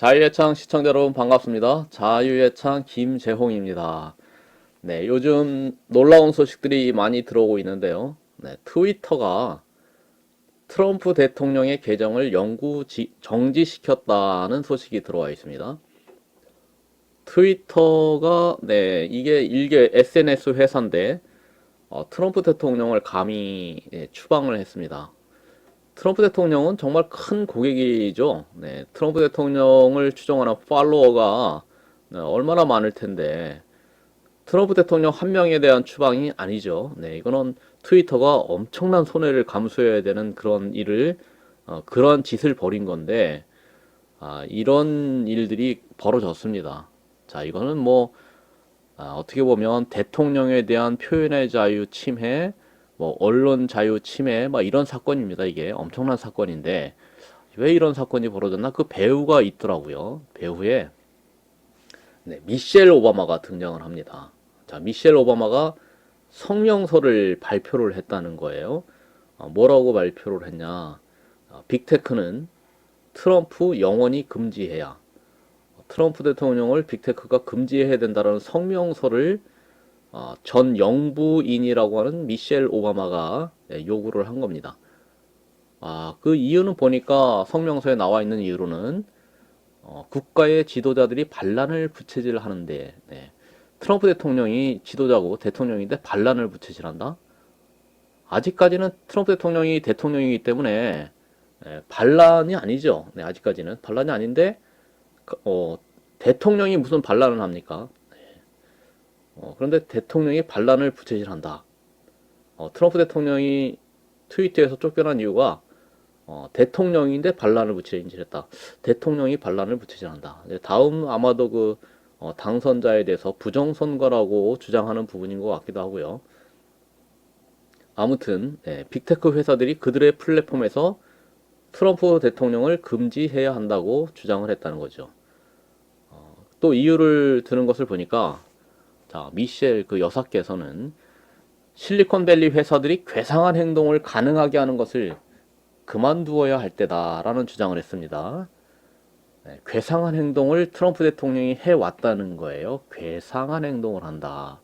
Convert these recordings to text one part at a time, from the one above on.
자유의 창 시청자 여러분 반갑습니다. 자유의 창 김재홍입니다. 네, 요즘 놀라운 소식들이 많이 들어오고 있는데요. 네, 트위터가 트럼프 대통령의 계정을 정지시켰다는 소식이 들어와 있습니다. 트위터가 이게 일개 SNS 회사인데 트럼프 대통령을 감히 추방을 했습니다. 트럼프 대통령은 정말 큰 고객이죠. 네, 트럼프 대통령을 추종하는 팔로워가 얼마나 많을 텐데 트럼프 대통령 한 명에 대한 추방이 아니죠. 네, 이거는 트위터가 엄청난 손해를 감수해야 되는 그런 일을 그런 짓을 벌인 건데 이런 일들이 벌어졌습니다. 자, 이거는 뭐 어떻게 보면 대통령에 대한 표현의 자유 침해, 뭐 언론 자유 침해, 막 이런 사건입니다. 이게 엄청난 사건인데 왜 이런 사건이 벌어졌나? 그 배우가 있더라고요. 배우에 미셸 오바마가 등장을 합니다. 자, 미셸 오바마가 성명서를 발표를 했다는 거예요. 뭐라고 발표를 했냐? 빅테크는 트럼프 영원히 금지해야. 트럼프 대통령을 빅테크가 금지해야 된다는 성명서를 전 영부인이라고 하는 미셸 오바마가 요구를 한 겁니다. 그 이유는 보니까 성명서에 나와 있는 이유로는 국가의 지도자들이 반란을 부채질 하는데 트럼프 대통령이 지도자고 대통령인데 반란을 부채질한다? 아직까지는 트럼프 대통령이 대통령이기 때문에 반란이 아니죠. 네, 아직까지는 반란이 아닌데 대통령이 무슨 반란을 합니까? 그런데 대통령이 반란을 부채질한다. 트럼프 대통령이 트위터에서 쫓겨난 이유가 대통령인데 반란을 부채질했다. 대통령이 반란을 부채질한다. 다음 아마도 그 당선자에 대해서 부정선거라고 주장하는 부분인 것 같기도 하고요. 아무튼 빅테크 회사들이 그들의 플랫폼에서 트럼프 대통령을 금지해야 한다고 주장을 했다는 거죠. 또 이유를 드는 것을 보니까 자, 미셸 그 여사께서는 실리콘밸리 회사들이 괴상한 행동을 가능하게 하는 것을 그만두어야 할 때다라는 주장을 했습니다. 괴상한 행동을 트럼프 대통령이 해왔다는 거예요. 괴상한 행동을 한다.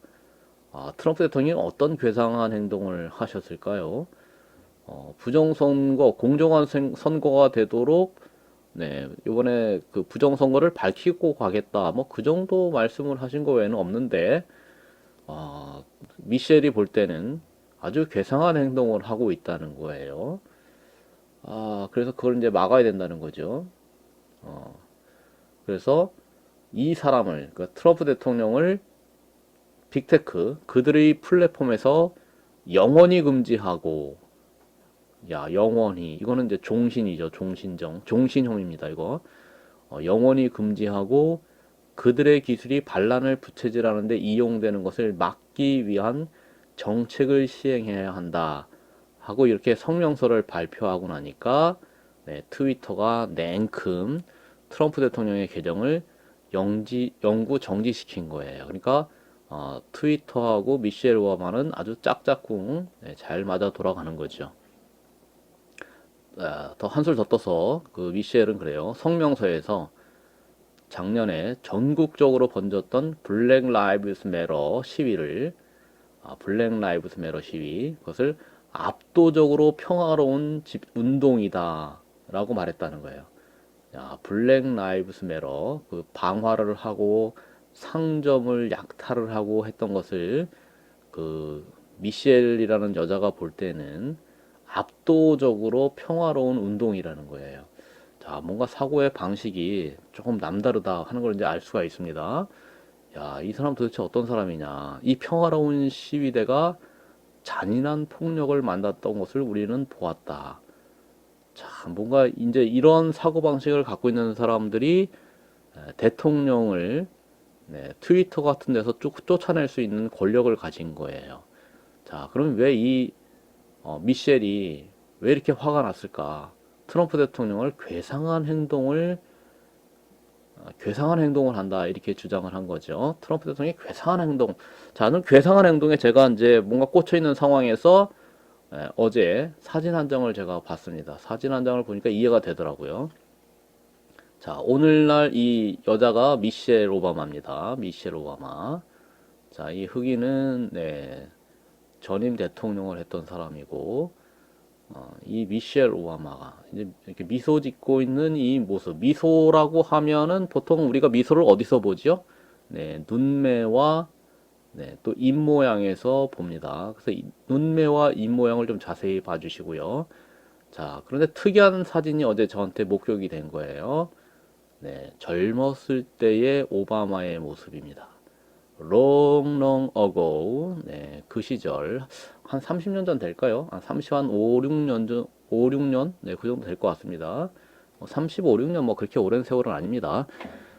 트럼프 대통령이 어떤 괴상한 행동을 하셨을까요? 부정선거, 공정한 선거가 되도록 이번에 그 부정선거를 밝히고 가겠다. 뭐 그 정도 말씀을 하신 거 외에는 없는데, 미셸이 볼 때는 아주 괴상한 행동을 하고 있다는 거예요. 그래서 그걸 이제 막아야 된다는 거죠. 그래서 이 사람을, 그 트럼프 대통령을 빅테크, 그들의 플랫폼에서 영원히 금지하고, 영원히. 이거는 이제 종신이죠. 종신형입니다, 이거. 영원히 금지하고, 그들의 기술이 반란을 부채질하는데 이용되는 것을 막기 위한 정책을 시행해야 한다. 하고 이렇게 성명서를 발표하고 나니까 트위터가 냉큼 트럼프 대통령의 계정을 영구 정지시킨 거예요. 그러니까 트위터하고 미셸 오바마는 아주 짝짝꿍 잘 맞아 돌아가는 거죠. 더 한술 더 떠서 그 미셸은 그래요. 성명서에서 작년에 전국적으로 번졌던 블랙 라이브스 매러 시위를 블랙 라이브스 매러 시위 그것을 압도적으로 평화로운 운동이다 라고 말했다는 거예요. 블랙 라이브스 매러 그 방화를 하고 상점을 약탈을 하고 했던 것을 그 미셸이라는 여자가 볼 때는 압도적으로 평화로운 운동이라는 거예요. 자, 뭔가 사고의 방식이 조금 남다르다 하는 걸 이제 알 수가 있습니다. 이 사람 도대체 어떤 사람이냐. 이 평화로운 시위대가 잔인한 폭력을 만났던 것을 우리는 보았다. 참, 뭔가 이제 이런 사고방식을 갖고 있는 사람들이 대통령을 트위터 같은 데서 쭉 쫓아낼 수 있는 권력을 가진 거예요. 자, 그럼 왜 이 미셸이 왜 이렇게 화가 났을까? 트럼프 대통령을 괴상한 행동을 한다 이렇게 주장을 한 거죠. 트럼프 대통령이 괴상한 행동. 자는 괴상한 행동에 제가 이제 뭔가 꽂혀 있는 상황에서 어제 사진 한 장을 제가 봤습니다. 사진 한 장을 보니까 이해가 되더라고요. 자, 오늘날 이 여자가 미셸 오바마입니다. 미셸 오바마. 자, 이 흑인은 전임 대통령을 했던 사람이고, 이 미셸 오바마가 이제 이렇게 미소 짓고 있는 이 모습. 미소라고 하면은 보통 우리가 미소를 어디서 보죠? 눈매와 또 입 모양에서 봅니다. 그래서 눈매와 입 모양을 좀 자세히 봐주시고요. 자, 그런데 특이한 사진이 어제 저한테 목격이 된 거예요. 젊었을 때의 오바마의 모습입니다. long ago. 그 시절 한 30년 전 될까요? 한 5, 6년 전, 5, 6년? 그 정도 될 것 같습니다. 35, 6년 뭐 그렇게 오랜 세월은 아닙니다.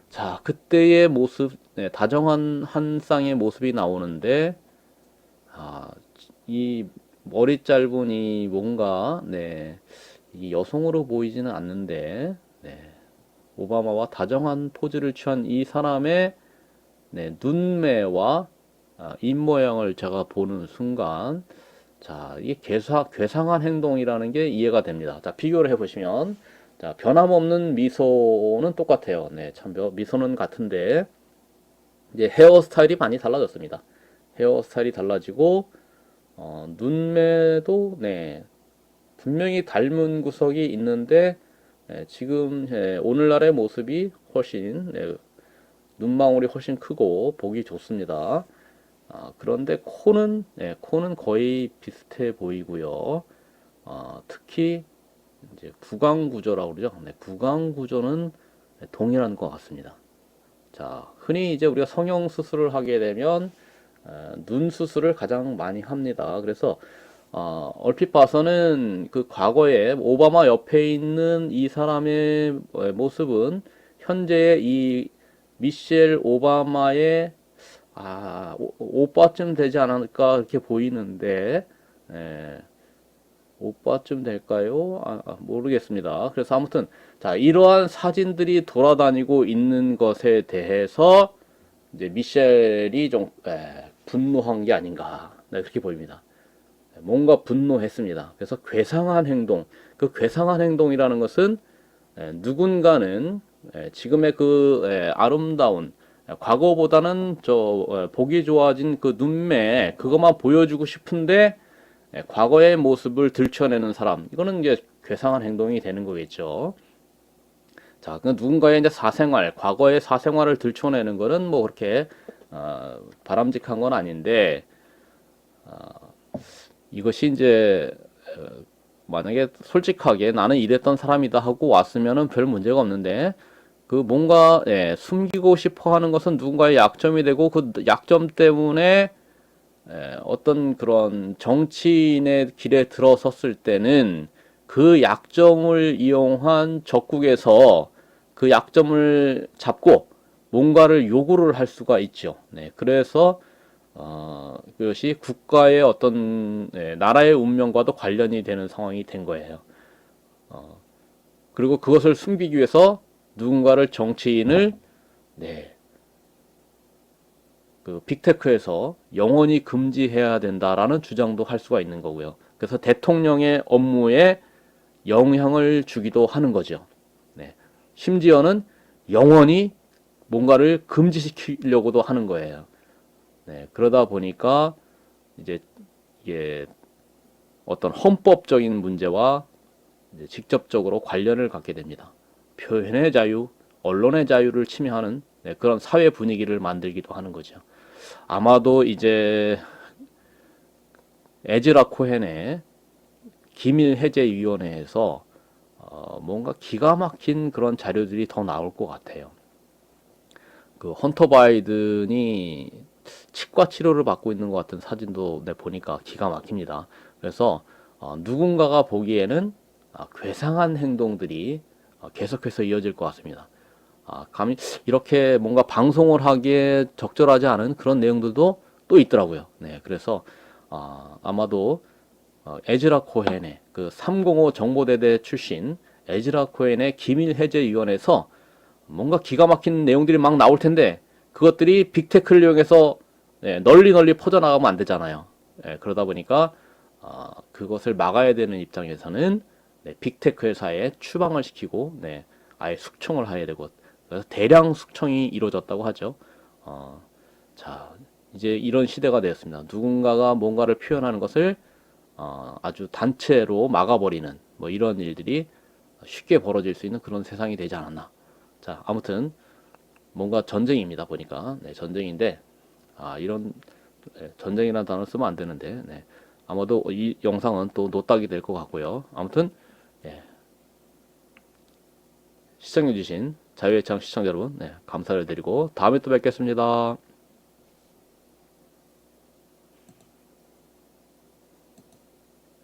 자, 그때의 모습, 다정한 한 쌍의 모습이 나오는데, 이 머리 짧은 이 뭔가, 이 여성으로 보이지는 않는데, 오바마와 다정한 포즈를 취한 이 사람의 눈매와 입 모양을 제가 보는 순간, 자, 이게 괴상한 행동이라는 게 이해가 됩니다. 자, 비교를 해보시면, 자, 변함없는 미소는 똑같아요. 참, 미소는 같은데, 이제 헤어스타일이 많이 달라졌습니다. 헤어스타일이 달라지고, 눈매도, 분명히 닮은 구석이 있는데, 지금, 오늘날의 모습이 훨씬, 눈망울이 훨씬 크고, 보기 좋습니다. 그런데 코는 거의 비슷해 보이고요. 특히, 이제 구강 구조라고 그러죠. 구강 구조는 동일한 것 같습니다. 자, 흔히 이제 우리가 성형 수술을 하게 되면 눈 수술을 가장 많이 합니다. 그래서 얼핏 봐서는 그 과거에 오바마 옆에 있는 이 사람의 모습은 현재의 이 미셸 오바마의 오빠쯤 되지 않을까 이렇게 보이는데 오빠쯤 될까요? 모르겠습니다. 그래서 아무튼 자, 이러한 사진들이 돌아다니고 있는 것에 대해서 이제 미셸이 좀 분노한 게 아닌가 그렇게 보입니다. 뭔가 분노했습니다. 그래서 괴상한 행동, 그 괴상한 행동이라는 것은 누군가는 지금의 그 아름다운 과거보다는 보기 좋아진 그 눈매 그것만 보여주고 싶은데 과거의 모습을 들춰내는 사람, 이거는 이제 괴상한 행동이 되는 거겠죠. 자, 그 누군가의 이제 사생활, 과거의 사생활을 들춰내는 거는 뭐 그렇게 바람직한 건 아닌데 이것이 이제 만약에 솔직하게 나는 이랬던 사람이다 하고 왔으면은 별 문제가 없는데 그 뭔가 숨기고 싶어 하는 것은 누군가의 약점이 되고 그 약점 때문에 어떤 그런 정치인의 길에 들어섰을 때는 그 약점을 이용한 적국에서 그 약점을 잡고 뭔가를 요구를 할 수가 있죠. 그래서 그것이 국가의 어떤 나라의 운명과도 관련이 되는 상황이 된 거예요. 그리고 그것을 숨기기 위해서 누군가를 정치인을 그 빅테크에서 영원히 금지해야 된다라는 주장도 할 수가 있는 거고요. 그래서 대통령의 업무에 영향을 주기도 하는 거죠. 심지어는 영원히 뭔가를 금지시키려고도 하는 거예요. 그러다 보니까 이제 이게 어떤 헌법적인 문제와 이제 직접적으로 관련을 갖게 됩니다. 표현의 자유, 언론의 자유를 침해하는 그런 사회 분위기를 만들기도 하는 거죠. 아마도 이제 에즈라 코헨의 기밀해제위원회에서 뭔가 기가 막힌 그런 자료들이 더 나올 것 같아요. 그 헌터 바이든이 치과 치료를 받고 있는 것 같은 사진도 보니까 기가 막힙니다. 그래서 누군가가 보기에는 괴상한 행동들이 계속해서 이어질 것 같습니다. 감히 이렇게 뭔가 방송을 하기에 적절하지 않은 그런 내용들도 또 있더라고요. 그래서 아마도 에즈라 코헨의 그 305 정보대대 출신 에즈라 코헨의 기밀해제위원회에서 뭔가 기가 막힌 내용들이 막 나올 텐데 그것들이 빅테크를 이용해서 널리 퍼져나가면 안 되잖아요. 그러다 보니까 그것을 막아야 되는 입장에서는 빅테크 회사에 추방을 시키고 아예 숙청을 해야 되고, 그래서 대량 숙청이 이루어졌다고 하죠. 어, 자, 이제 이런 시대가 되었습니다. 누군가가 뭔가를 표현하는 것을 아주 단체로 막아버리는 뭐 이런 일들이 쉽게 벌어질 수 있는 그런 세상이 되지 않았나. 자, 아무튼 뭔가 전쟁입니다. 보니까 네, 전쟁인데 이런 전쟁이라는 단어 쓰면 안 되는데 네, 아마도 이 영상은 또 노딱이 될 것 같고요. 아무튼 예, 시청해주신 자유의 창 시청자 여러분 네, 감사를 드리고 다음에 또 뵙겠습니다.